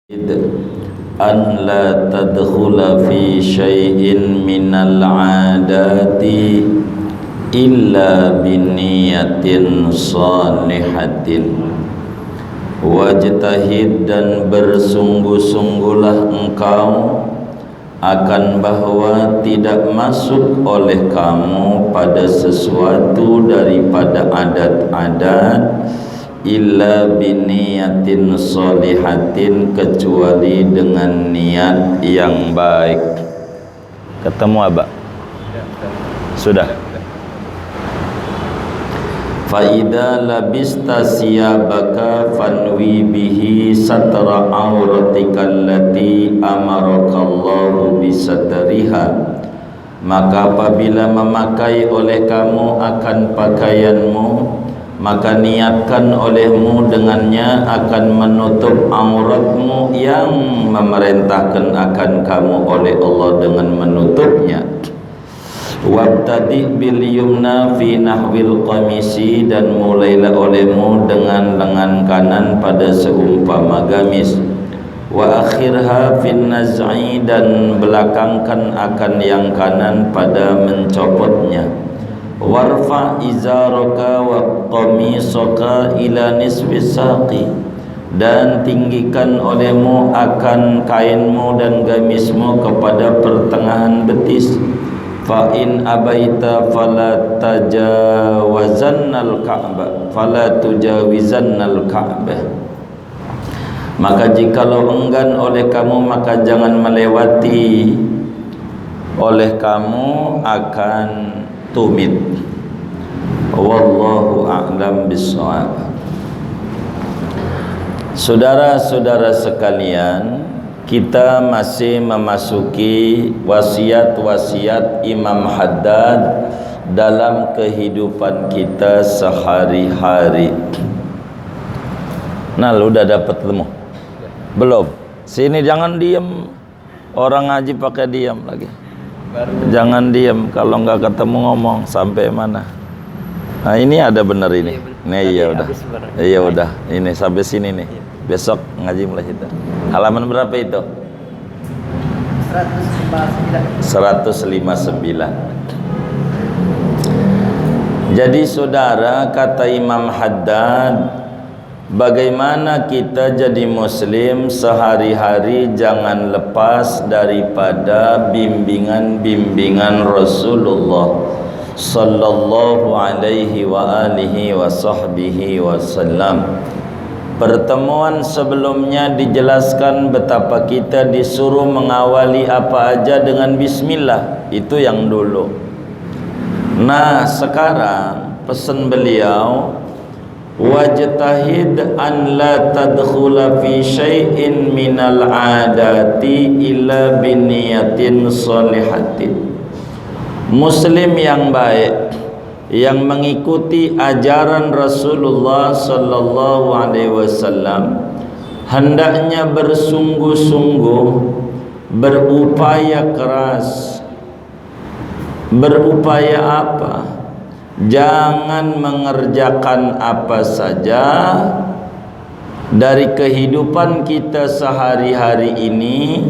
an la tadkhula fi syai'in minal 'adati illa biniyatin salihatin wajtahid, dan bersungguh-sungguhlah engkau akan bahwa tidak masuk oleh kamu pada sesuatu daripada adat-adat illa biniyatin sholihatin, kecuali dengan niat yang baik. Ketemu Abah? Sudah. Faida labista siyabaka fanwi bihi satra auratika allati amarakallahu bisatriha, maka apabila memakai oleh kamu akan pakaianmu, maka niatkan olehmu dengannya akan menutup auratmu yang memerintahkan akan kamu oleh Allah dengan menutupnya. Wabtadi bil yumna fi nahwil qamisi, dan mulailah olehmu dengan lengan kanan pada seumpama gamis. Wa akhirha fin naz'i, dan belakangkan akan yang kanan pada mencopotnya. Warfa izaraka wa qamisaka ila nisfi saqi, dan tinggikan olehmu akan kainmu dan gamismu kepada pertengahan betis. Fa in abaita fala tajawazannal ka'bah fala tujawizannal ka'bah, maka jikalau enggan oleh kamu maka jangan melewati oleh kamu akan tumit. Wallahu a'lam bishawab. Saudara-saudara sekalian, kita masih memasuki wasiat-wasiat Imam Haddad dalam kehidupan kita sehari-hari. Nah, lu udah dapat temu? Belum? Sini jangan diem. Orang ngaji pakai diam lagi. Jangan diam, kalau nggak ketemu ngomong sampai mana. Nah, ini ada benar ini. Nih iya udah. Iya udah. Ini sampai sini nih. Besok ngaji mulai itu. Halaman berapa itu? 159. Jadi saudara, kata Imam Haddad, bagaimana kita jadi muslim sehari-hari jangan lepas daripada bimbingan-bimbingan Rasulullah sallallahu alaihi wa alihi wa sahbihi wasallam. Pertemuan sebelumnya dijelaskan betapa kita disuruh mengawali apa aja dengan bismillah. Itu yang dulu. Nah, sekarang pesan beliau, wajtahid an la tadkhula fi syai'in minal 'adati illa biniyatin sholihatin. Muslim yang baik, yang mengikuti ajaran Rasulullah sallallahu alaihi wasallam, hendaknya bersungguh-sungguh, berupaya keras. Berupaya apa? Jangan mengerjakan apa saja dari kehidupan kita sehari-hari ini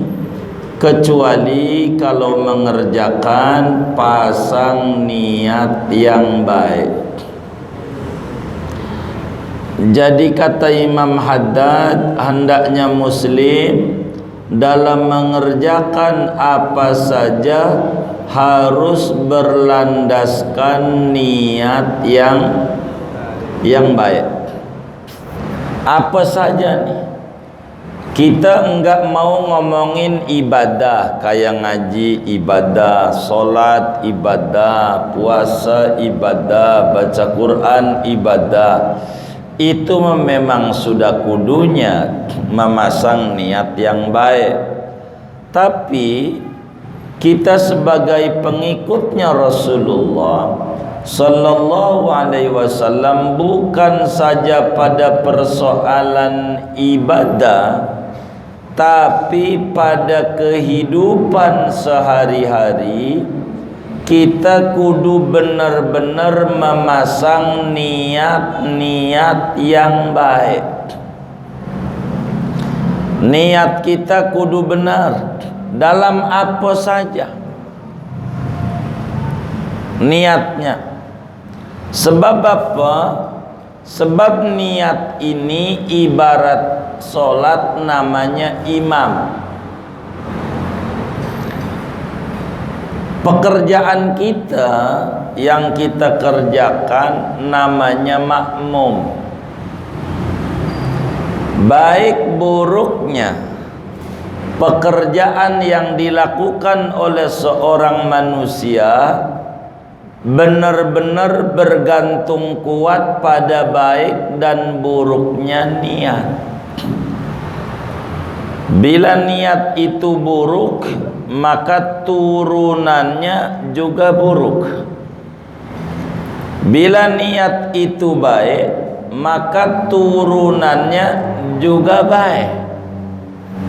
kecuali kalau mengerjakan pasang niat yang baik. Jadi kata Imam Haddad, hendaknya muslim dalam mengerjakan apa saja harus berlandaskan niat yang baik. Apa saja nih? Kita enggak mau ngomongin ibadah kayak ngaji ibadah, sholat ibadah, puasa ibadah, baca Quran ibadah. Itu memang sudah kudunya memasang niat yang baik. Tapi kita sebagai pengikutnya Rasulullah sallallahu alaihi wasallam bukan saja pada persoalan ibadah, tapi pada kehidupan sehari-hari kita kudu benar-benar memasang niat-niat yang baik. Niat kita kudu benar dalam apa saja niatnya. Sebab apa? Sebab niat ini ibarat solat namanya imam. Pekerjaan kita yang kita kerjakan namanya makmum. Baik buruknya pekerjaan yang dilakukan oleh seorang manusia benar-benar bergantung kuat pada baik dan buruknya niat. Bila niat itu buruk, maka turunannya juga buruk. Bila niat itu baik, maka turunannya juga baik.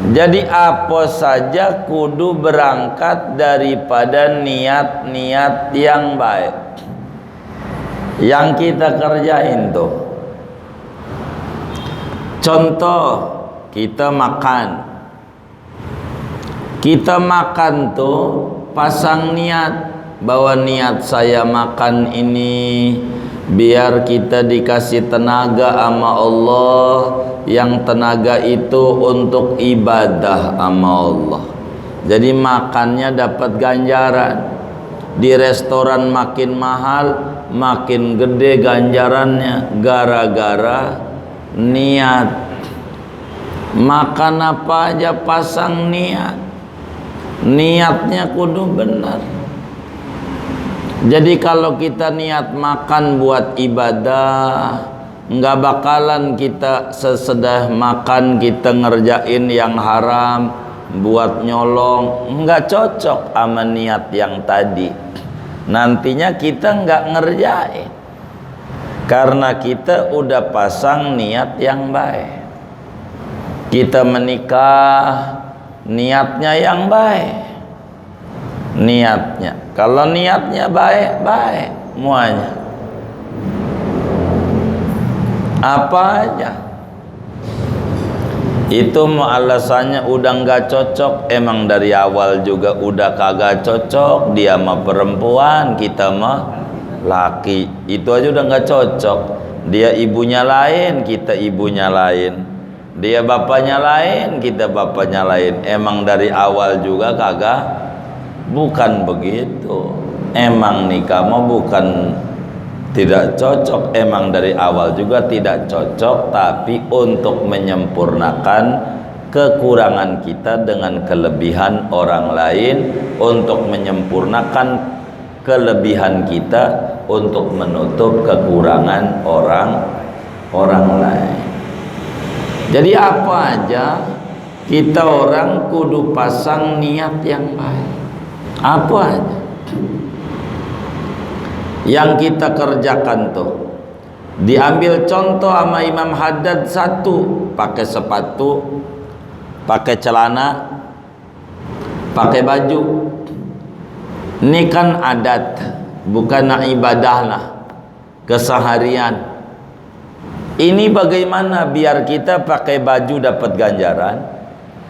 Jadi apa saja kudu berangkat daripada niat-niat yang baik yang kita kerjain tuh. Contoh, kita makan. Kita makan tuh pasang niat bahwa niat saya makan ini biar kita dikasih tenaga sama Allah, yang tenaga itu untuk ibadah sama Allah. Jadi makannya dapat ganjaran. Di restoran makin mahal, makin gede ganjarannya gara-gara niat. Makan apa aja pasang niat. Niatnya kudu benar. Jadi kalau kita niat makan buat ibadah, nggak bakalan kita sesudah makan kita ngerjain yang haram buat nyolong. Nggak cocok sama niat yang tadi. Nantinya kita nggak ngerjain karena kita udah pasang niat yang baik. Kita menikah, niatnya yang baik. Niatnya, kalau niatnya baik-baik semuanya, apa aja itu mau alasannya udah nggak cocok. Emang dari awal juga udah kagak cocok. Dia mah perempuan, kita mah laki, itu aja udah nggak cocok. Dia ibunya lain, kita ibunya lain. Dia bapaknya lain, kita bapaknya lain. Emang dari awal juga kagak. Bukan begitu. Emang nikah mah bukan tidak cocok. Emang dari awal juga tidak cocok. Tapi untuk menyempurnakan kekurangan kita dengan kelebihan orang lain, untuk menyempurnakan kelebihan kita untuk menutup kekurangan orang lain. Jadi apa aja kita orang kudu pasang niat yang baik. Apa aja yang kita kerjakan tuh diambil contoh sama Imam Haddad. Satu, pakai sepatu, pakai celana, pakai baju. Ini kan adat, bukan ibadah lah, keseharian. Ini bagaimana biar kita pakai baju dapat ganjaran,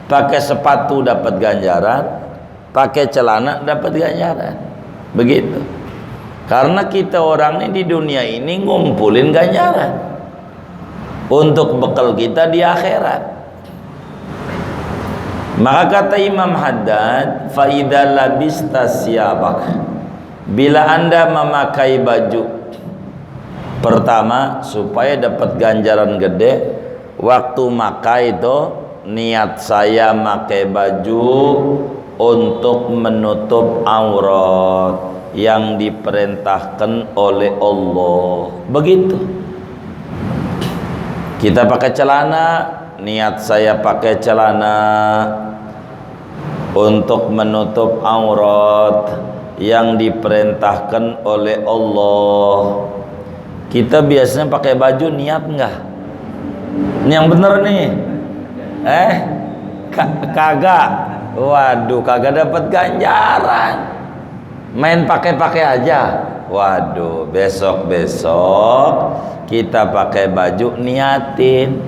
pakai sepatu dapat ganjaran, pakai celana dapat ganjaran. Begitu. Karena kita orang ini di dunia ini ngumpulin ganjaran untuk bekal kita di akhirat. Maka kata Imam Haddad, fa idza labista siyabak, bila Anda memakai baju, pertama supaya dapat ganjaran gede, waktu makai itu niat saya makai baju untuk menutup aurat yang diperintahkan oleh Allah. Begitu. Kita pakai celana, niat saya pakai celana untuk menutup aurat yang diperintahkan oleh Allah. Kita biasanya pakai baju niat enggak? Ini yang bener nih. Kagak. Waduh, kagak dapat ganjaran. Main pakai-pakai aja. Waduh, besok kita pakai baju niatin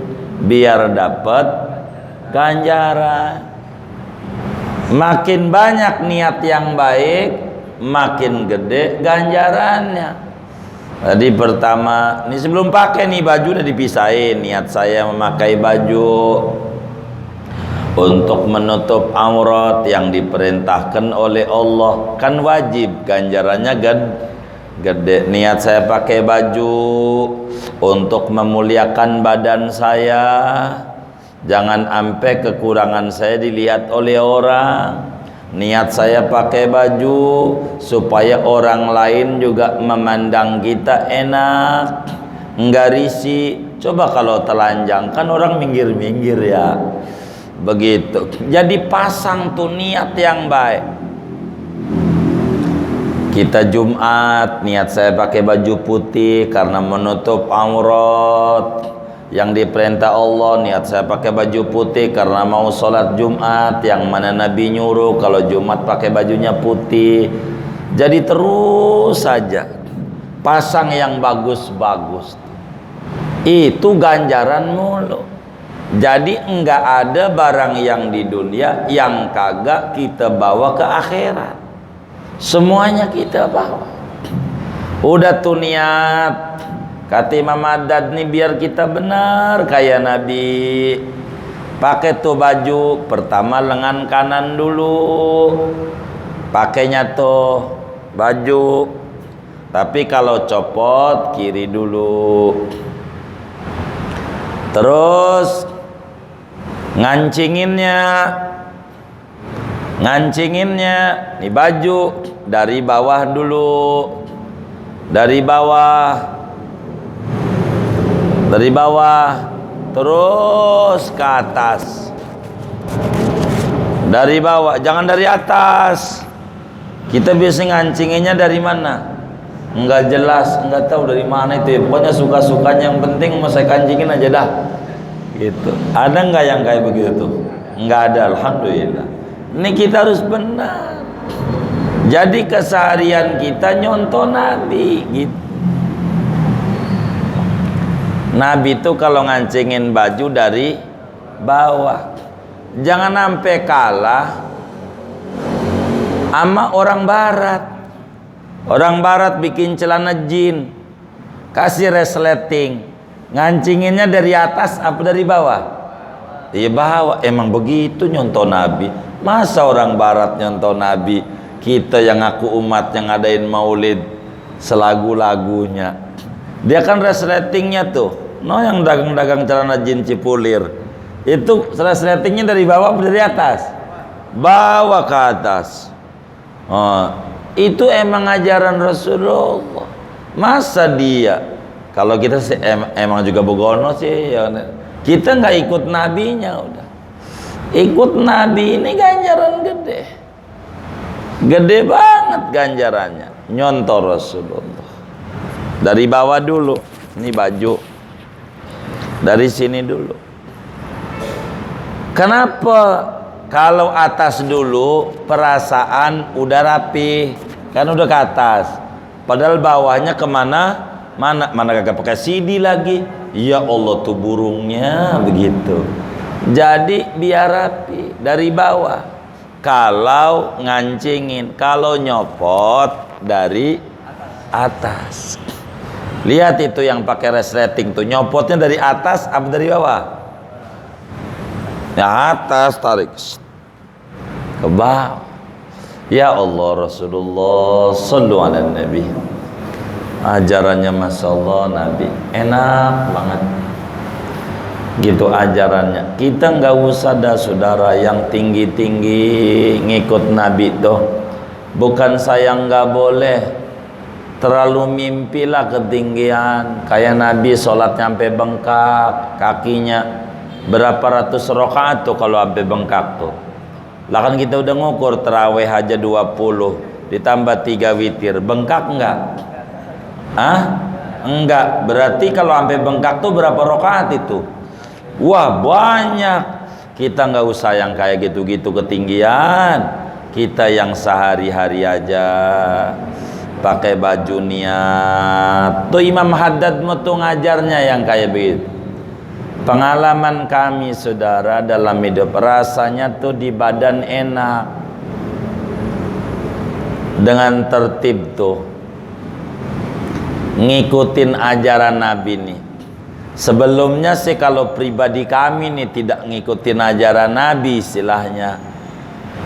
biar dapat ganjaran. Makin banyak niat yang baik, makin gede ganjarannya. Tadi pertama, ini sebelum pakai nih baju udah dipisahin. Niat saya memakai baju untuk menutup aurat yang diperintahkan oleh Allah, kan wajib, ganjarannya gede. Niat saya pakai baju untuk memuliakan badan saya, jangan sampai kekurangan saya dilihat oleh orang. Niat saya pakai baju supaya orang lain juga memandang kita enak, enggak risih. Coba kalau telanjang, kan orang minggir-minggir ya. Begitu. Jadi pasang tuh niat yang baik. Kita Jumat, niat saya pakai baju putih karena menutup aurat. Yang diperintah Allah, niat saya pakai baju putih karena mau sholat Jumat, yang mana Nabi nyuruh kalau Jumat pakai bajunya putih. Jadi terus saja pasang yang bagus-bagus, itu ganjaran mulu. Jadi enggak ada barang yang di dunia yang kagak kita bawa ke akhirat. Semuanya kita bawa. Udah tuh niat, kata Imam Haddad nih, biar kita benar kayak Nabi. Pakai tuh baju, pertama lengan kanan dulu. Pakainya tuh baju. Tapi kalau copot kiri dulu. Terus ngancinginnya nih baju dari bawah dulu. Dari bawah terus ke atas. Dari bawah, jangan dari atas. Kita biasa ngancinginnya dari mana? Enggak jelas, enggak tahu dari mana itu ya. Pokoknya suka-sukanya, yang penting mau saya kancingin aja dah. Gitu. Ada enggak yang kayak begitu tuh? Enggak ada, alhamdulillah. Ini kita harus benar. Jadi keseharian kita nyontoh Nabi gitu. Nabi itu kalau ngancingin baju dari bawah. Jangan sampai kalah sama orang barat. Orang barat bikin celana jin, kasih resleting, ngancinginnya dari atas apa dari bawah? Iya bawah. Emang begitu nyontoh Nabi. Masa orang barat nyontoh Nabi, kita yang ngaku umat yang ngadain maulid selagu-lagunya. Dia kan resletingnya tuh, yang dagang-dagang celana jin Cipulir, itu resletingnya dari bawah apa dari atas? Bawah ke atas. Itu emang ajaran Rasulullah. Masa dia, kalau kita sih emang juga begono sih ya, kita nggak ikut nabinya. Udah ikut nabi ini ganjaran gede banget ganjarannya. Nyontoh Rasulullah dari bawah dulu. Ini baju dari sini dulu. Kenapa? Kalau atas dulu perasaan udah rapi, kan udah ke atas. Padahal bawahnya kemana? Mana kagak pakai CD lagi. Ya Allah tuh burungnya begitu. Jadi biar rapi dari bawah. Kalau ngancingin, kalau nyopot dari atas. Lihat itu yang pakai resleting tuh, nyopotnya dari atas apa dari bawah? Ya atas, tarik ke bawah. Ya Allah, Rasulullah sallu ala Nabi. Ajarannya Masya Allah Nabi enak banget gitu ajarannya. Kita nggak usah dah saudara yang tinggi-tinggi ngikut Nabi tuh. Bukan saya nggak boleh terlalu mimpilah ketinggian kayak Nabi sholat sampai bengkak kakinya. Berapa ratus rakaat tuh kalau sampai bengkak tuh. Lah kan kita udah ngukur terawih aja 20 ditambah 3 witir, bengkak enggak? Enggak. Berarti kalau sampai bengkak tuh berapa rakaat itu? Wah banyak. Kita nggak usah yang kayak gitu-gitu ketinggian. Kita yang sehari-hari aja pakai baju niat. Tuh Imam Haddad tuh ngajarnya yang kayak begitu. Pengalaman kami saudara dalam hidup, rasanya tuh di badan enak dengan tertib tuh ngikutin ajaran Nabi nih. Sebelumnya sih kalau pribadi kami nih tidak ngikutin ajaran Nabi istilahnya.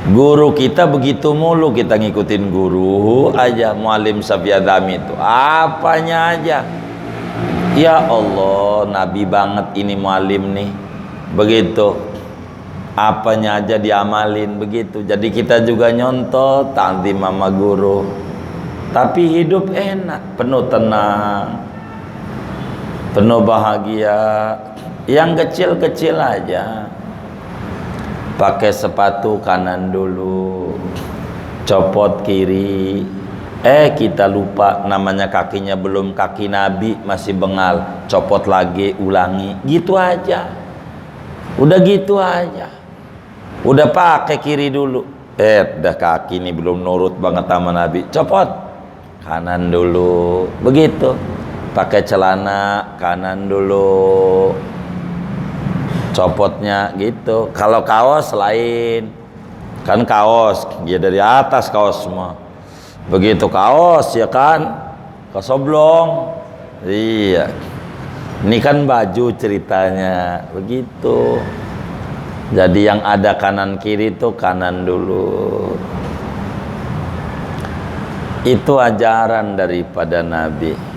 Guru kita begitu mulu, kita ngikutin guru aja. Muallim Safiyadami itu apanya aja. Ya Allah, Nabi banget ini muallim nih. Begitu. Apanya aja diamalin begitu. Jadi kita juga nyontot tanti mama guru. Tapi hidup enak, penuh tenang, penuh bahagia. Yang kecil-kecil aja. Pakai sepatu kanan dulu, copot kiri. Kita lupa namanya kakinya belum kaki Nabi, masih bengal, copot lagi, ulangi, gitu aja. Udah gitu aja. Udah pakai kiri dulu, udah kaki ini belum nurut banget sama Nabi, copot kanan dulu. Begitu. Pakai celana kanan dulu, copotnya gitu. Kalau kaos lain, kan kaos ya dari atas kaos semua. Begitu kaos ya kan, kaos oblong. Iya. Ini kan baju ceritanya begitu. Jadi yang ada kanan kiri tuh kanan dulu. Itu ajaran daripada Nabi.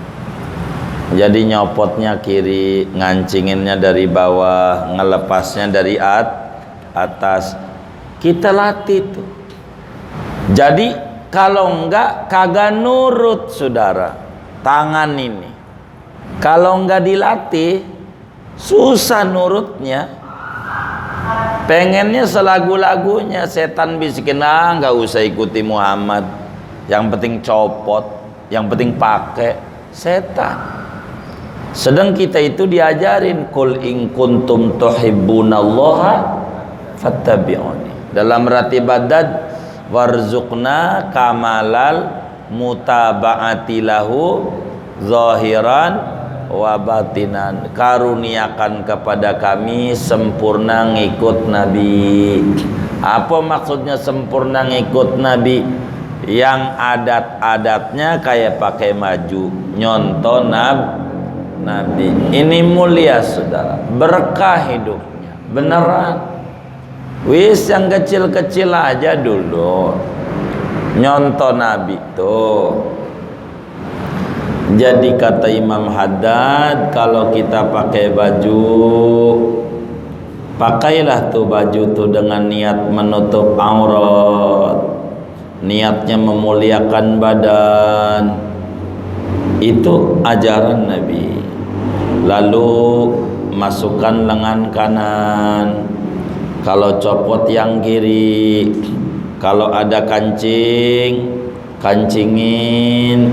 Jadi nyopotnya kiri, ngancinginnya dari bawah, ngelepasnya dari atas. Kita latih tuh. Jadi kalau enggak kagak nurut saudara. Tangan ini kalau enggak dilatih susah nurutnya. Pengennya selagu-lagunya, setan bisikin, enggak usah ikuti Muhammad, yang penting copot, yang penting pakai. Setan. Sedang kita itu diajarin qul in kuntum tuhibbunallaha fattabi'uni. Dalam ratibadat warzuqna kamalal mutaba'ati lahu zahiran wa batinan. Karuniakan kepada kami sempurna ngikut Nabi. Apa maksudnya sempurna ngikut Nabi? Yang adat-adatnya kayak pakai baju, nyontoh Nabi. Ini mulia saudara, berkah hidupnya beneran. Wis yang kecil-kecil aja dulu nyontoh Nabi tuh. Jadi kata Imam Haddad, kalau kita pakai baju, pakailah tuh baju tuh dengan niat menutup aurat, niatnya memuliakan badan. Itu ajaran Nabi. Lalu masukkan lengan kanan, kalau copot yang kiri. Kalau ada kancingin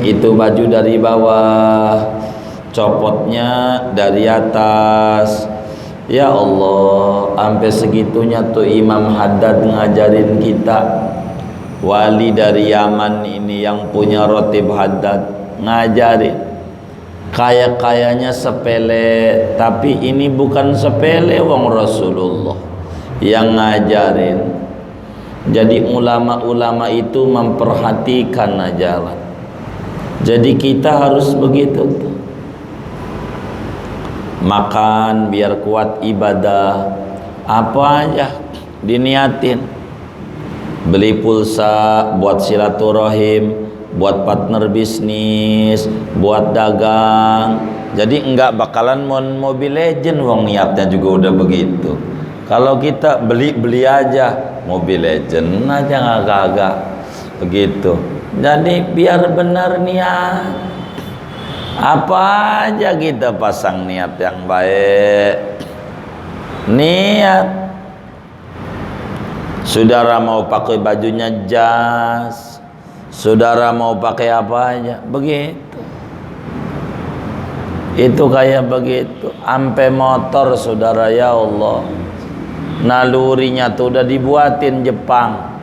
itu baju dari bawah, copotnya dari atas. Ya Allah, sampai segitunya tuh Imam Haddad ngajarin kita. Wali dari Yaman ini yang punya Rotib Haddad ngajarin. Kayaknya sepele, tapi ini bukan sepele, wong Rasulullah yang ngajarin. Jadi ulama-ulama itu memperhatikan ajaran. Jadi kita harus begitu tuh. Makan biar kuat ibadah, apa aja diniatin. Beli pulsa buat silaturahim, buat partner bisnis, buat dagang. Jadi enggak bakalan Mobile Legend, wong niatnya juga udah begitu. Kalau kita beli aja Mobile Legend aja agak-agak begitu. Jadi biar benar niat. Apa aja kita pasang niat yang baik. Niat. Saudara mau pakai bajunya jas, saudara mau pakai apa aja, begitu. Itu kayak begitu. Ampe motor saudara, ya Allah, nalurinya tuh udah dibuatin Jepang.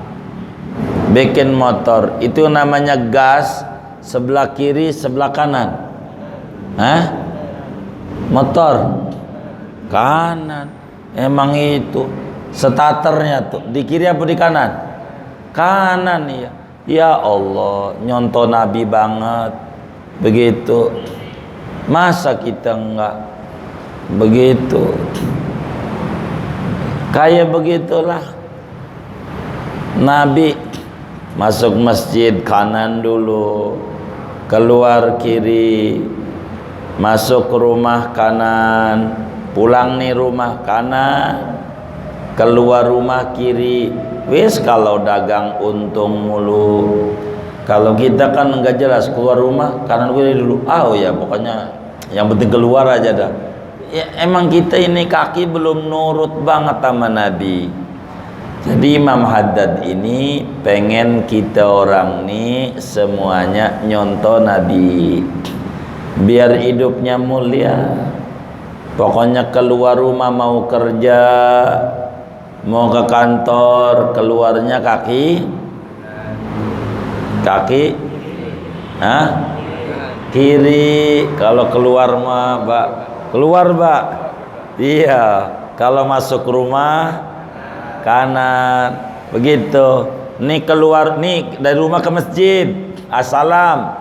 Bikin motor, itu namanya gas, sebelah kiri, sebelah kanan. Motor. Kanan. Emang itu starternya tuh di kiri apa di kanan? Kanan ya. Ya Allah, nyontoh Nabi banget. Begitu. Masa kita enggak begitu? Kayak begitulah. Nabi masuk masjid kanan dulu, keluar kiri, masuk rumah kanan, pulang nih rumah kanan, keluar rumah kiri. Wis kalau dagang untung mulu. Kalau kita kan enggak jelas, keluar rumah kanan kiri dulu. Oh ya pokoknya yang penting keluar aja dah. Ya, emang kita ini kaki belum nurut banget sama Nabi. Jadi Imam Haddad ini pengen kita orang nih semuanya nyontoh Nabi, biar hidupnya mulia. Pokoknya keluar rumah mau kerja, mau ke kantor, keluarnya kaki, kiri. Kalau keluar mah keluar iya. Kalau masuk rumah kanan. Begitu. Nih keluar nih dari rumah ke masjid, assalam.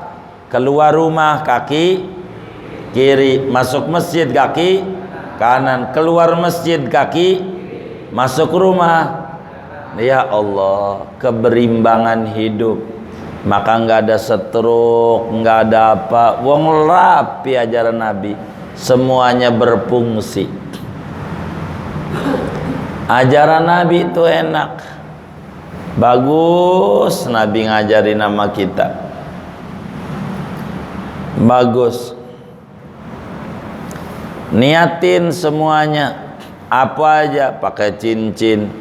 Keluar rumah kaki kiri, masuk masjid kaki kanan, keluar masjid kaki, masuk rumah. Ya Allah, keberimbangan hidup. Maka nggak ada stroke, nggak ada apa. Wong rapi ajaran Nabi. Semuanya berfungsi. Ajaran Nabi itu enak, bagus. Nabi ngajarin nama kita bagus. Niatin semuanya, apa aja pakai cincin.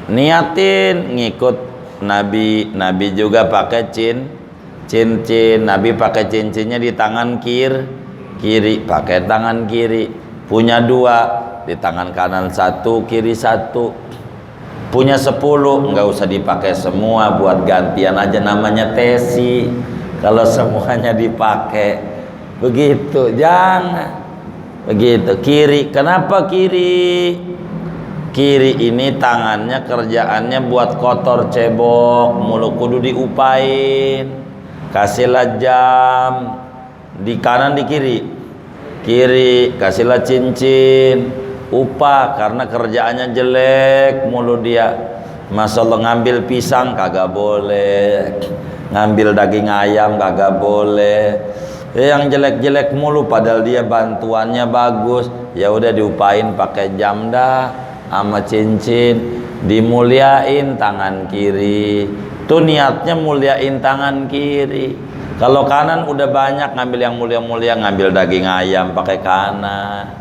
Niatin ngikut Nabi. Nabi juga pakai cincin. Nabi pakai cincinnya di tangan kiri, pakai tangan kiri. Punya 2, di tangan kanan 1, kiri 1. Punya 10, nggak usah dipakai semua, buat gantian aja, namanya tesi. Kalau semuanya dipakai begitu, jangan begitu. Kiri, kenapa kiri? Kiri ini tangannya kerjaannya buat kotor cebok, mulu kudu diupain. Kasihlah jam. Di kanan di kiri, kasihlah cincin, upah, karena kerjaannya jelek mulu dia. Masya Allah, ngambil pisang kagak boleh, ngambil daging ayam kagak boleh. Yang jelek-jelek mulu, padahal dia bantuannya bagus. Ya udah diupain pakai jam dah sama cincin, dimuliain tangan kiri. Tuh niatnya muliain tangan kiri. Kalau kanan udah banyak ngambil yang mulia-mulia, ngambil daging ayam pakai kanan.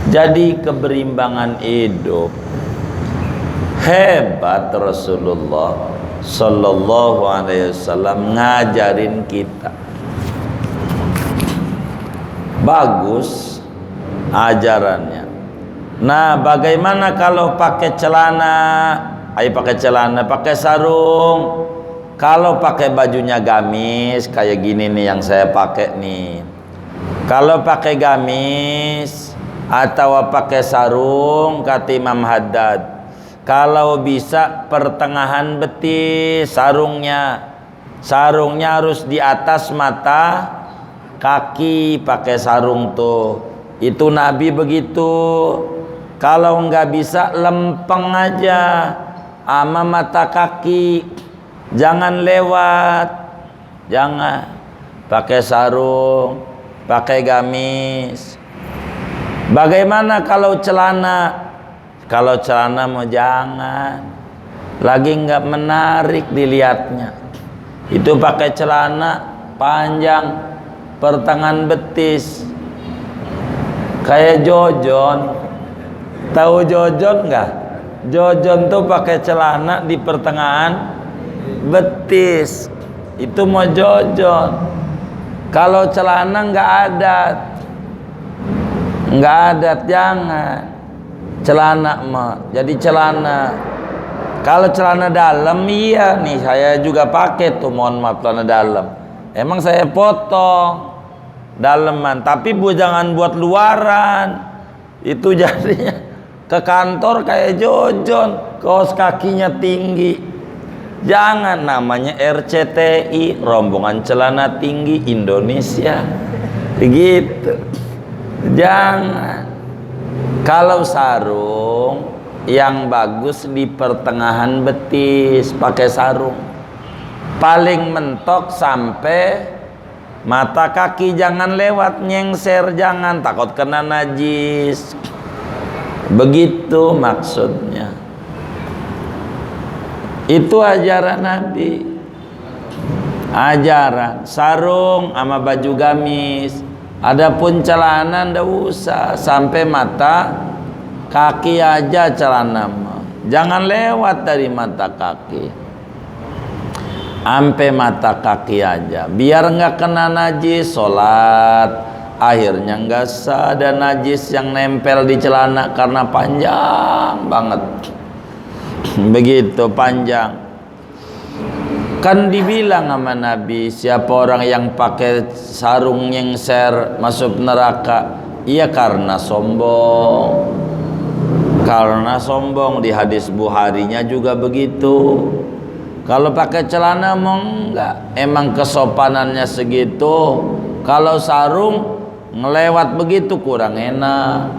Jadi keberimbangan hidup. Hebat Rasulullah Sallallahu Alaihi Wasallam ngajarin kita. Bagus ajarannya. Nah, bagaimana kalau pakai celana? Ayo pakai celana, pakai sarung. Kalau pakai bajunya gamis kayak gini nih yang saya pakai nih. Kalau pakai gamis atau pakai sarung, kata Imam Haddad, kalau bisa pertengahan betis sarungnya. Sarungnya harus di atas mata kaki, pakai sarung tuh. Itu Nabi begitu. Kalau nggak bisa lempeng aja sama mata kaki. Jangan lewat, jangan pakai sarung, pakai gamis. Bagaimana kalau celana? Kalau celana mau jangan, lagi nggak menarik dilihatnya. Itu pakai celana panjang, pertengahan betis, kayak Jojon. Tahu Jojon nggak? Jojon tuh pakai celana di pertengahan betis, itu mau Jojon. Kalau celana nggak adat, jangan. Celana mah jadi celana. Kalau celana dalam, iya nih saya juga pakai tuh, mohon maaf, celana dalam. Emang saya potong daleman, tapi jangan buat luaran. Itu jadinya ke kantor kayak Jojon, kaos kakinya tinggi. Jangan, namanya RCTI, rombongan celana tinggi Indonesia. Begitu. Jangan. Kalau sarung yang bagus di pertengahan betis, pakai sarung. Paling mentok sampai mata kaki, jangan lewat, nyengser, jangan, takut kena najis. Begitu maksudnya. Itu ajaran Nabi. Ajaran sarung sama baju gamis. Adapun celana ndak usah, sampai mata kaki aja celana. Jangan lewat dari mata kaki. Sampai mata kaki aja. Biar nggak kena najis sholat. Akhirnya nggak sah, ada najis yang nempel di celana karena panjang banget. Begitu panjang. Kan dibilang sama Nabi, siapa orang yang pakai sarung nyengser masuk neraka? Iya, karena sombong. Karena sombong. Di hadis Bukharinya juga begitu. Kalau pakai celana mau enggak, emang kesopanannya segitu. Kalau sarung ngelewat begitu kurang enak.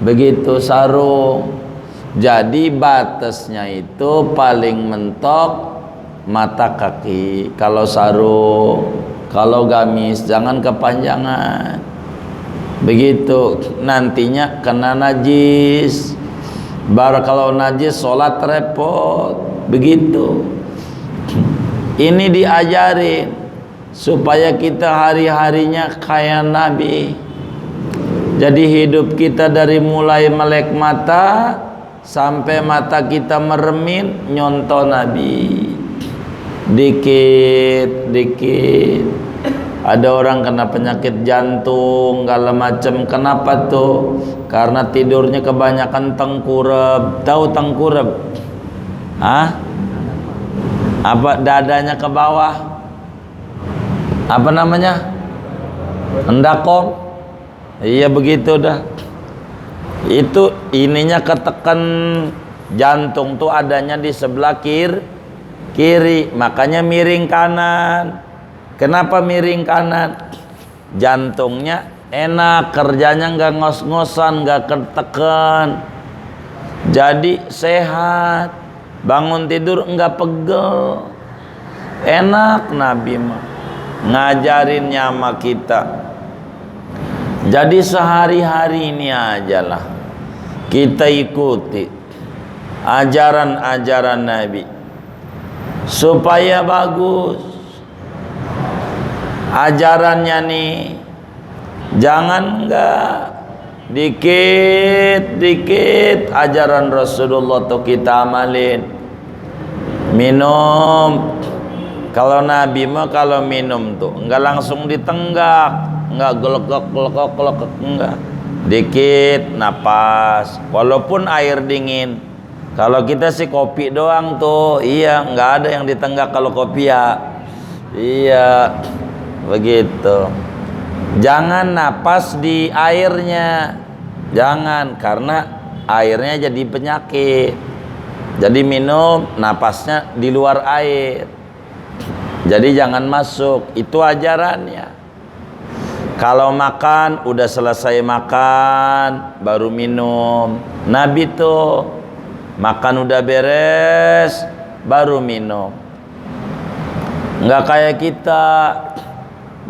Begitu sarung. Jadi batasnya itu paling mentok mata kaki. Kalau sarung, kalau gamis jangan kepanjangan. Begitu, nantinya kena najis. Baru kalau najis sholat repot. Begitu. Ini diajarin supaya kita hari-harinya kayak Nabi. Jadi hidup kita dari mulai melek mata sampai mata kita meremit nyontoh Nabi. Dikit-dikit. Ada orang kena penyakit jantung segala macam. Kenapa tuh? Karena tidurnya kebanyakan tengkurap. Tahu tengkurap? Hah? Apa dadanya ke bawah? Apa namanya? Endakom. Iya begitu dah. Itu ininya ketekan, jantung tuh adanya di sebelah kiri, makanya miring kanan. Kenapa miring kanan? Jantungnya enak, kerjanya nggak ngos-ngosan, nggak ketekan. Jadi sehat. Bangun tidur enggak pegel. Enak Nabi mah ngajarin nyama kita. Jadi sehari-hari ini ajalah kita ikuti ajaran-ajaran Nabi supaya bagus. Ajarannya nih jangan enggak dikit-dikit ajaran Rasulullah tuh kita amalin. Minum, kalau Nabi mah kalau minum tuh enggak langsung ditenggak, enggak gelekok, enggak. Dikit napas, walaupun air dingin. Kalau kita sih kopi doang tuh, iya enggak ada yang ditenggak kalau kopi ya. Iya, begitu. Jangan napas di airnya, jangan, karena airnya jadi penyakit. Jadi minum napasnya di luar air. Jadi jangan masuk. Itu ajarannya. Kalau makan udah selesai makan baru minum. Nabi tuh makan udah beres baru minum. Nggak kayak kita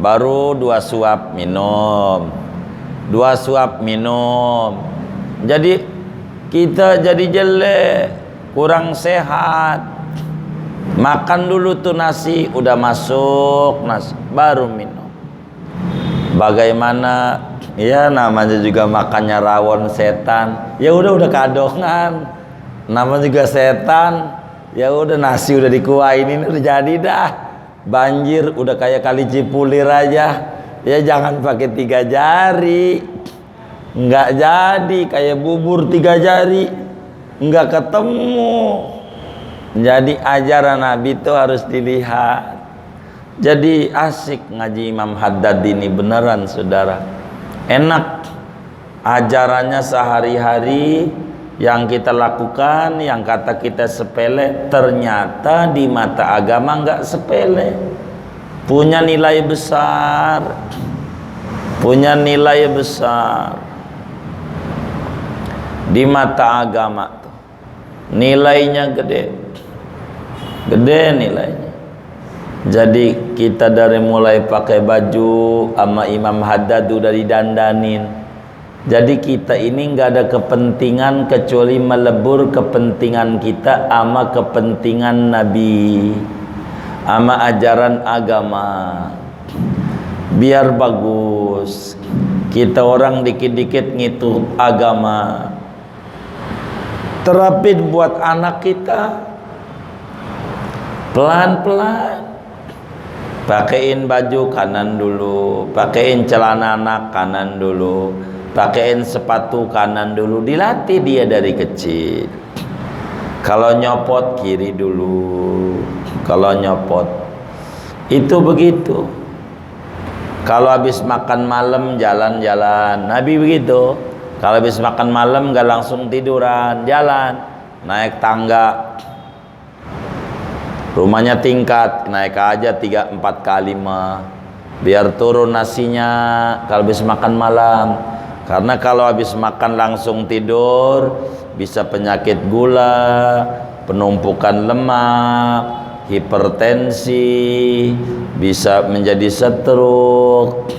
baru 2 suap minum, 2 suap minum. Jadi kita jadi jelek, kurang sehat. Makan dulu tuh nasi, udah masuk nasi baru minum. Bagaimana? Ya namanya juga makannya rawon setan. Ya udah kadongan. Namanya juga setan. Ya udah nasi udah dikuain, ini udah jadi dah. Banjir udah kayak kali Cipulir aja. Ya jangan pakai 3 jari. Enggak jadi kayak bubur 3 jari. Enggak ketemu. Jadi ajaran Nabi itu harus dilihat. Jadi asik ngaji Imam Haddad ini beneran saudara. Enak. ajarannya sehari-hari yang kita lakukan, yang kata kita sepele, ternyata di mata agama nggak sepele, punya nilai besar, punya nilai besar di mata agama tuh. Nilainya gede, gede nilainya. Jadi kita dari mulai pakai baju sama Imam Haddad udah didandanin. Jadi kita ini nggak ada kepentingan kecuali melebur kepentingan kita sama kepentingan Nabi, sama ajaran agama. Biar bagus. Kita orang dikit-dikit ngitu agama. Terapin buat anak kita. Pelan-pelan. Pakein baju kanan dulu, pakein celana anak kanan dulu, pakein sepatu kanan dulu, dilatih dia dari kecil. Kalau nyopot kiri dulu, kalau nyopot itu begitu. Kalau habis makan malam jalan-jalan, Nabi begitu. Kalau habis makan malam gak langsung tiduran, jalan, naik tangga. Rumahnya tingkat, naik aja 3-4 kali mah, biar turun nasinya kalau habis makan malam. Karena kalau habis makan langsung tidur bisa penyakit gula, penumpukan lemak, hipertensi, bisa menjadi stroke.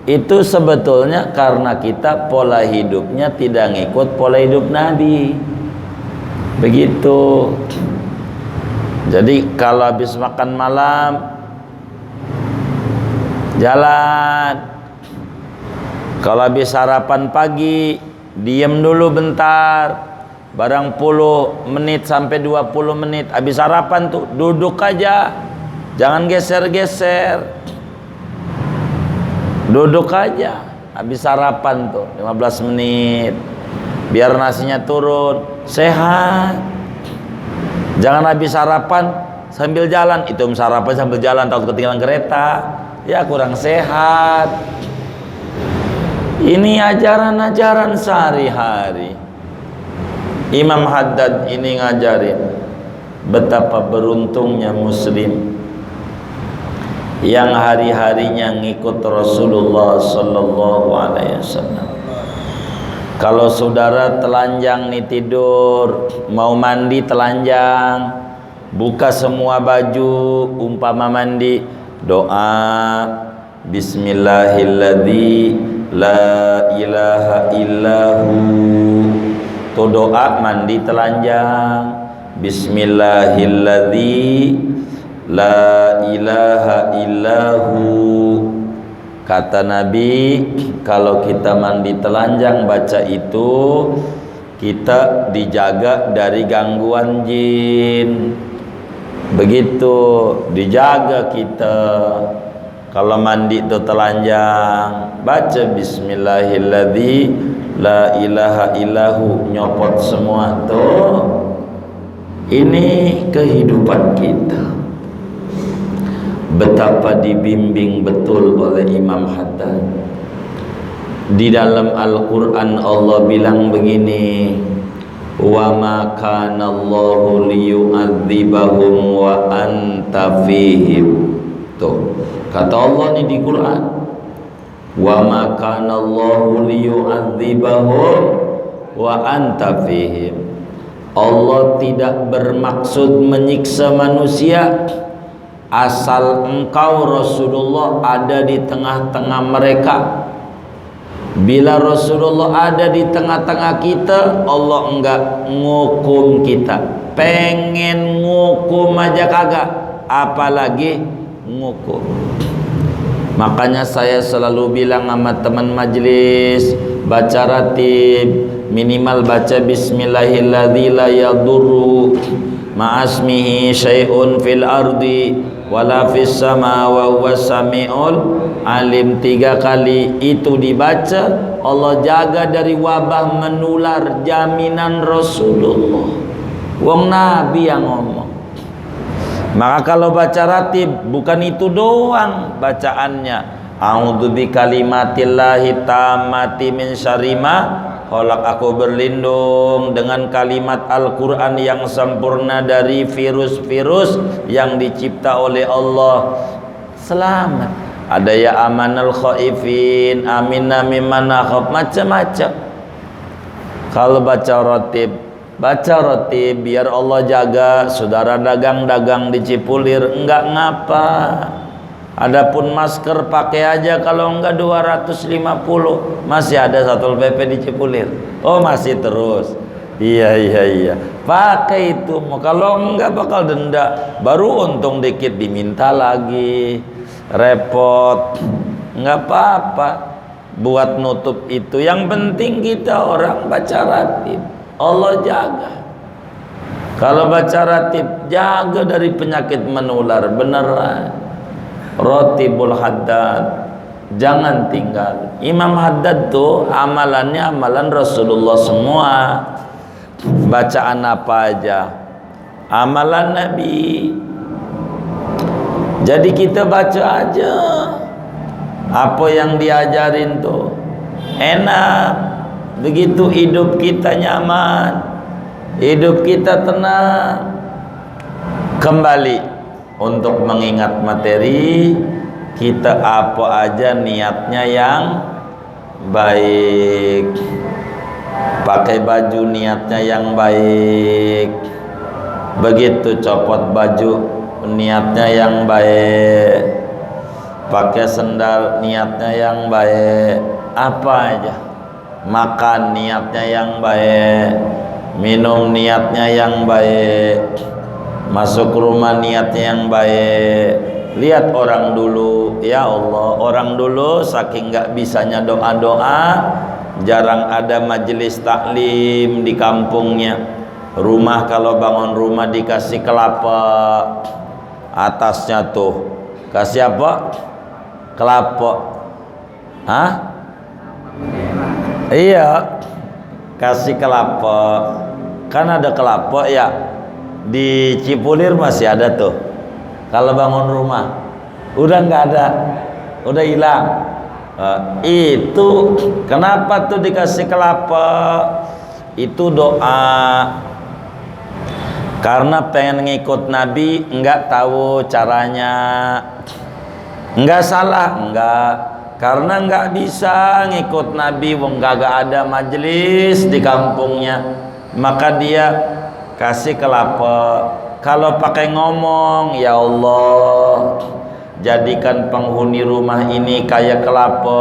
Itu sebetulnya karena kita pola hidupnya tidak ngikut pola hidup Nabi. Begitu. Jadi kalau habis makan malam jalan, kalau habis sarapan pagi diem dulu bentar, barang 10 menit sampai 20 menit. Habis sarapan tuh duduk aja, jangan geser-geser, duduk aja. Habis sarapan tuh 15 menit, biar nasinya turun, sehat. Jangan habis sarapan sambil jalan. Itu sarapan sambil jalan, takut ketinggalan kereta, ya kurang sehat. Ini ajaran-ajaran sehari-hari. Imam Haddad ini ngajarin betapa beruntungnya muslim yang hari-harinya ngikut Rasulullah sallallahu alaihi wasallam. Kalau saudara telanjang nih tidur, mau mandi telanjang, buka semua baju, umpama mandi, doa Bismillahilladzi la ilaha illahu. Tuh doa mandi telanjang, Bismillahilladzi la ilaha illahu. Kata Nabi, kalau kita mandi telanjang baca itu, kita dijaga dari gangguan jin. Begitu, dijaga kita. Kalau mandi itu telanjang, baca Bismillahilladzi la ilaha illahu, nyopot semua tuh. Ini kehidupan kita. Betapa dibimbing betul oleh Imam Haddad. Di dalam Al-Quran Allah bilang begini, wa ma kana Allahu liyu'adzibahum wa anta fihim. Tuh, kata Allah nih di Quran, wa ma kana Allahu liyu'adzibahum wa anta fihim. Allah tidak bermaksud menyiksa manusia asal engkau Rasulullah ada di tengah-tengah mereka. Bila Rasulullah ada di tengah-tengah kita, Allah enggak ngukum kita. Pengen ngukum aja kagak, apalagi ngukum. Makanya saya selalu bilang sama teman majelis, baca ratib, minimal baca Bismillahilladzi la yadurru ma'asmihi syai'un fil ardi wala fis sama wa huwas samiul alim. 3 kali itu dibaca, Allah jaga dari wabah menular, jaminan Rasulullah. Wong Nabi yang ngomong. Maka kalau baca ratib bukan itu doang bacaannya, A'udzu bi kalimatillahi tammati min syarri ma khalaq. Aku berlindung dengan kalimat Al-Qur'an yang sempurna dari virus-virus yang dicipta oleh Allah. Selamat. Ada ya amanal khaifin, aminna mimman nakhaf, macam-macam. Kalau baca rotib biar Allah jaga. Saudara dagang-dagang di Cipulir enggak ngapa. Adapun masker pakai aja, kalau enggak 250. Masih ada Satpol PP di Cipulir. Oh masih terus. Iya. Pakai itu. Kalau enggak bakal denda. Baru untung dikit diminta lagi. Repot. Enggak apa-apa. Buat nutup itu. Yang penting kita orang baca ratib. Allah jaga. Kalau baca ratib, jaga dari penyakit menular. Beneran. Rotibul Haddad, jangan tinggal. Imam Haddad tuh amalannya amalan Rasulullah semua. Bacaan apa aja amalan Nabi. Jadi kita baca aja apa yang diajarin tuh, enak. Begitu hidup kita nyaman, hidup kita tenang. Kembali untuk mengingat materi kita, apa aja niatnya yang baik. Pakai baju niatnya yang baik. Begitu copot baju niatnya yang baik. Pakai sendal niatnya yang baik. Apa aja. Makan niatnya yang baik. Minum niatnya yang baik. Masuk rumah niatnya yang baik. Lihat orang dulu, ya Allah, orang dulu saking gak bisanya doa-doa, jarang ada majelis taklim di kampungnya. Rumah kalau bangun rumah dikasih kelapa, atasnya tuh kasih apa? Kelapa. Hah? Iya, kasih kelapa. Kan ada kelapa ya. Di Cipulir masih ada tuh. Kalau bangun rumah udah nggak ada, udah hilang. Itu kenapa tuh dikasih kelapa? Itu doa. Karena pengen ngikut Nabi, nggak tahu caranya. Nggak salah, nggak. Karena nggak bisa ngikut Nabi, wong nggak ada majelis di kampungnya, maka dia kasih kelapa. Kalau pakai ngomong, ya Allah, jadikan penghuni rumah ini kayak kelapa.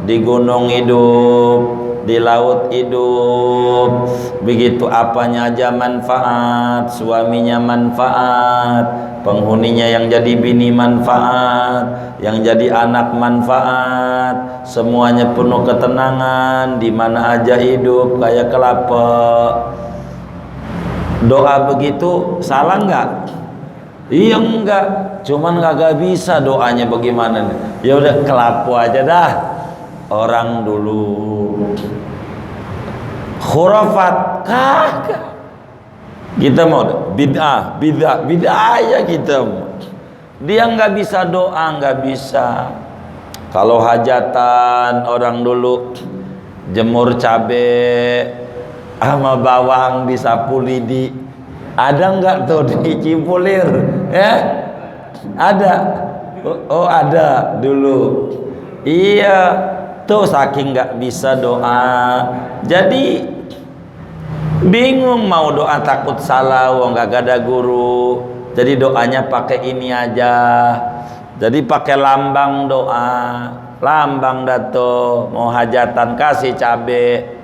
Di gunung hidup, di laut hidup. Begitu apanya aja manfaat. Suaminya manfaat, penghuninya yang jadi bini manfaat, yang jadi anak manfaat. Semuanya penuh ketenangan. Di mana aja hidup kayak kelapa. Doa begitu salah enggak? Iya enggak, cuman kagak bisa doanya bagaimana. Ya udah kelapa aja dah. Orang dulu khurafat kagak. Kita mau bid'ah ya kita mau. Dia nggak bisa doa, nggak bisa. Kalau hajatan orang dulu jemur cabe sama bawang disapu lidi, ada nggak tuh di Cipulir? Ada. Oh ada dulu. Iya, tuh saking nggak bisa doa, jadi bingung mau doa, takut salah, wong nggak ada guru. Jadi doanya pakai ini aja. Jadi pakai lambang doa, lambang dato mau hajatan kasih cabe.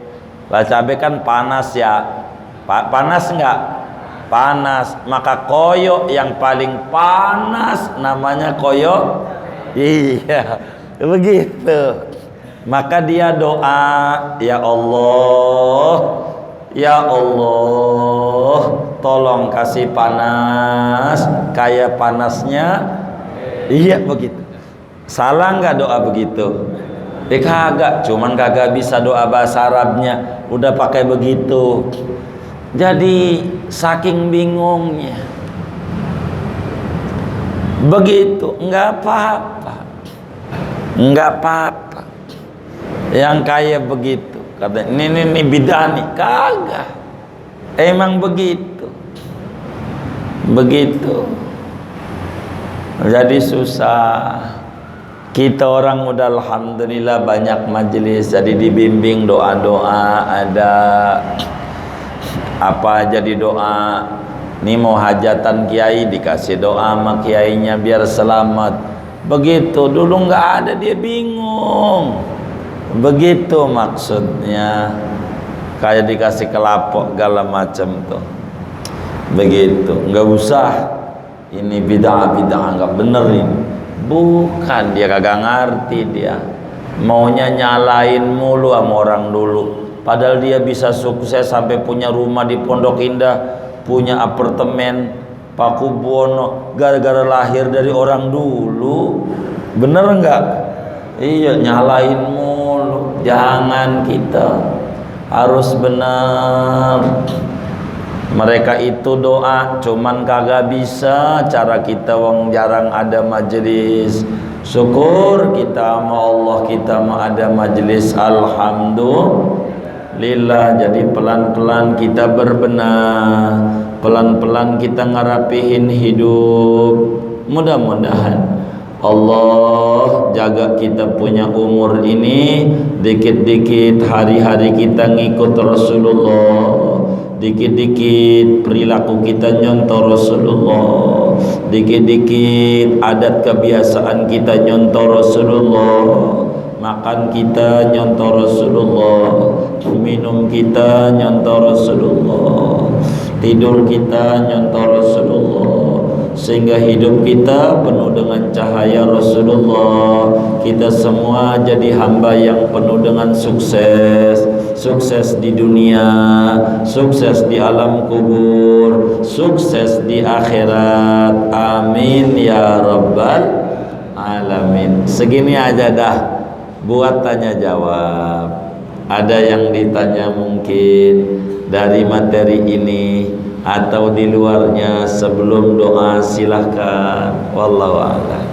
Lah cabai kan panas ya, panas enggak? Panas. Maka koyo yang paling panas namanya koyo. Iya, begitu. Maka dia doa, ya Allah, tolong kasih panas kayak panasnya. Iya begitu. Salah enggak doa begitu? Kagak, cuman kagak bisa doa bahasa Arabnya, udah pakai begitu. Jadi saking bingungnya begitu, nggak apa-apa. Enggak apa-apa. Yang kaya begitu. Kata ini bidah nih. Kagak. Emang begitu. Begitu. Jadi susah. Kita orang udah alhamdulillah banyak majelis, jadi dibimbing doa-doa, ada apa jadi doa. Ini mau hajatan kiai dikasih doa sama kiainya biar selamat. Begitu dulu nggak ada, dia bingung. Begitu maksudnya, kayak dikasih kelapok segala macam tuh. Begitu, nggak usah. Ini bid'ah nggak bener ini. Bukan, dia kagak ngerti dia. Maunya nyalain mulu sama orang dulu. Padahal dia bisa sukses sampai punya rumah di Pondok Indah, punya apartemen Paku Buwono, gara-gara lahir dari orang dulu. Bener enggak? Iya, nyalain mulu. Jangan, kita harus benar. Mereka itu doa, cuman kagak bisa. Cara kita wong jarang ada majelis. Syukur kita sama Allah, kita mau ada majelis. Alhamdulillah. Jadi pelan-pelan kita berbenah, pelan-pelan kita ngerapihin hidup. Mudah-mudahan Allah jaga kita punya umur ini, dikit-dikit hari-hari kita ngikut Rasulullah, dikit-dikit perilaku kita nyontoh Rasulullah, dikit-dikit adat kebiasaan kita nyontoh Rasulullah, makan kita nyontoh Rasulullah, minum kita nyontoh Rasulullah, tidur kita nyontoh Rasulullah, sehingga hidup kita penuh dengan cahaya Rasulullah. Kita semua jadi hamba yang penuh dengan sukses. Sukses di dunia, sukses di alam kubur, sukses di akhirat. Amin ya rabbal alamin. Segini aja dah buat tanya jawab. Ada yang ditanya mungkin dari materi ini atau di luarnya, sebelum doa silahkan. Wallahu a'lam.